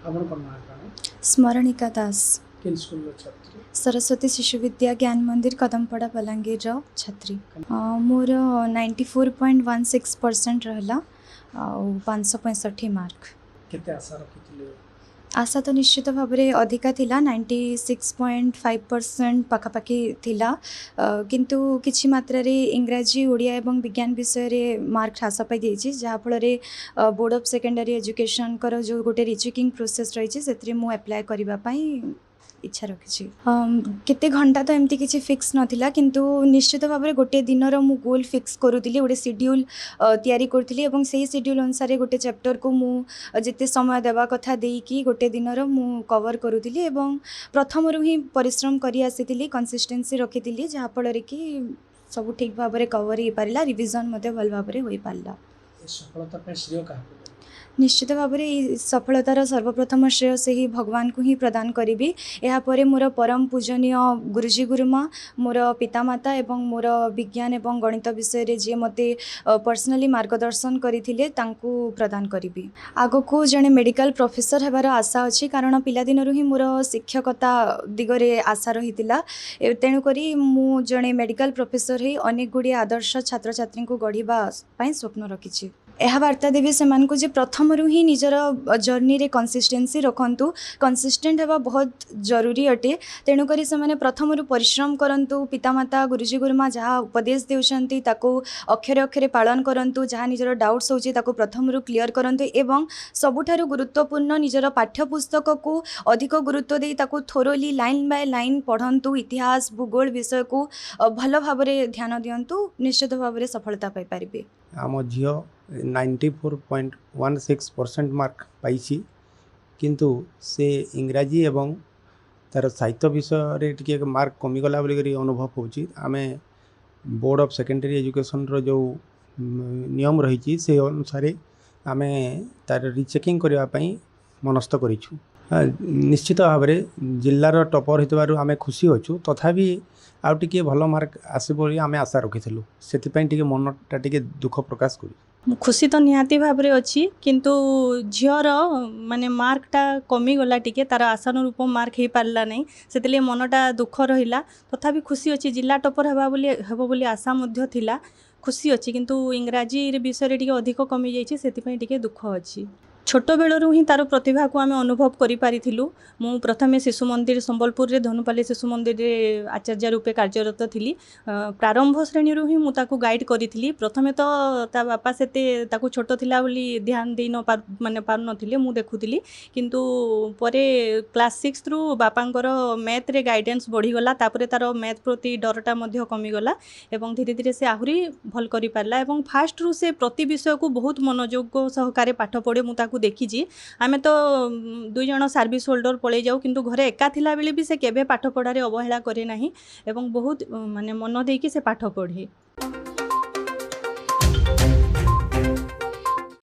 ଆପଣ କ'ଣ ନାଁ କ'ଣ? स्मरणिका दास କେନ୍ ସ୍କୁଲର ଛାତ୍ରୀ? सरस्वती शिशु विद्या ज्ञान मंदिर कदमपड़ा बलांगीर छात्री। मोर 94.16% रहा आ 565 मार्क। केते आशा रखिथिले? आशा तो निश्चित भाव में अधिका थिला 96.5% पाखापाखि थिला, किंतु किछि मात्रा रे इंग्राजी ओडिया एवं विज्ञान विषय रे मार्क ह्रास पाई देछि, जहा फल रे बोर्ड ऑफ सेकेंडरी एजुकेशन कर जो गोटे रिचेकिंग प्रोसेस रही से मु अप्लाई करबा पई इच्छा रखी। केते घंटा तो एमती किसी फिक्स नथिला, किंतु निश्चित भाव में गोटे दिनर मु गोल फिक्स करूली, गोटे शेड्यूल तैयारी करूली एवं सही शेड्यूल अनुसार गोटे चैप्टर को मु जिते समय देवा कथा देकी गोटे दिनर मु कवर करूली एवं प्रथम ही परिश्रम करी आसीथिली, कंसिस्टेंसी रखी जहाँ फल कि सब ठीक भाव में कवर हो पारा, रिविजन मते भल भाव में हो पारा। सफलता पे श्रेय का? निश्चित भाव में सफलतार सर्वप्रथम श्रेय से ही भगवान को ही प्रदान करी। यापर मोर परम पूजनीय गुरुजी गुरुमा, मोर पितामाता एवं मोर विज्ञान एवं गणित विषय रे जे मते पर्सनली मार्गदर्शन करथिले तांकू प्रदान करी। आगो को जने मेडिकल प्रोफेसर हेबार आशा अच्छी, कारण पिलादिनरु ही मोर शिक्षकता दिगरे आशा रहितिला। तेणुक मु जने मेडिकल प्रोफेसर ही अनेक गुड़ी आदर्श छात्र छात्री को गढ़ा स्वप्न रखी। यह वार्ता देवी से प्रथम ही निजर जर्नी रे कंसिस्टेंसी रखंतु, कंसिस्टेंट हेबा बहुत जरूरी अटे। तेणुक से प्रथम परिश्रम करंतु, पितामाता गुरुजी गुरुमा जहाँ उपदेश देउछंती ताको अक्षरे अक्षरे पालन करंतु, जहाँ निजर डाउट्स होची ताको प्रथम क्लियर करंतु एवं सबुठारु गुरुत्वपूर्ण निजर पाठ्यपुस्तक को अधिक गुरुत्व दे ताको थोरोली लाइन बाय लाइन पढ़ंतु, इतिहास भूगोल विषय को भल भाव में ध्यान दियंतु, निश्चित भाव में सफलता पाई पारिबे। आम झील 94.16% मार्क पाई, किंतु से इंग्राजी एवं तार साहित्य विषय रे टिके मार्क कमीगला बोलिक अनुभव होची। आमे बोर्ड ऑफ सेकेंडरी एजुकेशन रो जो नियम रही से अनुसार आमे तार रिचेकिंग करने मनस्थ करूँ। निश्चित भाव में जिलार टॉपर होइतबारु आमे खुशी होचु, तथापि आउ टिके भल मार्क आसीबो बोली आमे आशा रखिथिलु, सेतिपई टिके मनटा टिके दुख प्रकाश करू। खुशी तो निहाती भाव में अच्छी, किंतु झीर माने मार्कटा कमीगला टिके, तार आशानुरूप मार्क हो पारा नहीं, से मनटा दुख रहा। तथापि खुशी अच्छी, जिला टॉपर हेब बोली आशा मध्य थिला, खुशी अच्छी, किंतु इंग्राजी विषय टिके अधिक कमी जाइए, से टिके दुख अच्छी। छोट बेलू ही तार प्रतिभा को आम अनुभव करूँ। मु प्रथमे शिशु मंदिर संबलपुर रे धनुपाली शिशु मंदिर रे आचार्य रूपे कार्यरत थी। प्रारंभ श्रेणी ही मुझे गाइड करी। प्रथमे तो ता बापा से छोट थिला बोली ध्यान दे न माने पार नथिले, मु देखुली, किंतु परे क्लास 6 रु बापांकर मैथ रे गाइडेंस बढ़ीगला, तापरे तार मैथ प्रति डरटा मध्य कमीगला एवं धीरे धीरे से आहुरी भल करि पारला एवं फास्ट रु से प्रति विषय को बहुत मनोयोग सहकारे पाठ पढ़े मु देखी। आमे तो दुई जन सर्विस होल्डर पड़े जाऊ, किंतु घरे एका थिला बेले भी से केबे पाठ पढ़ारे अवहेला करे नाही एवं बहुत माने मन देकी से पाठ पढ़े।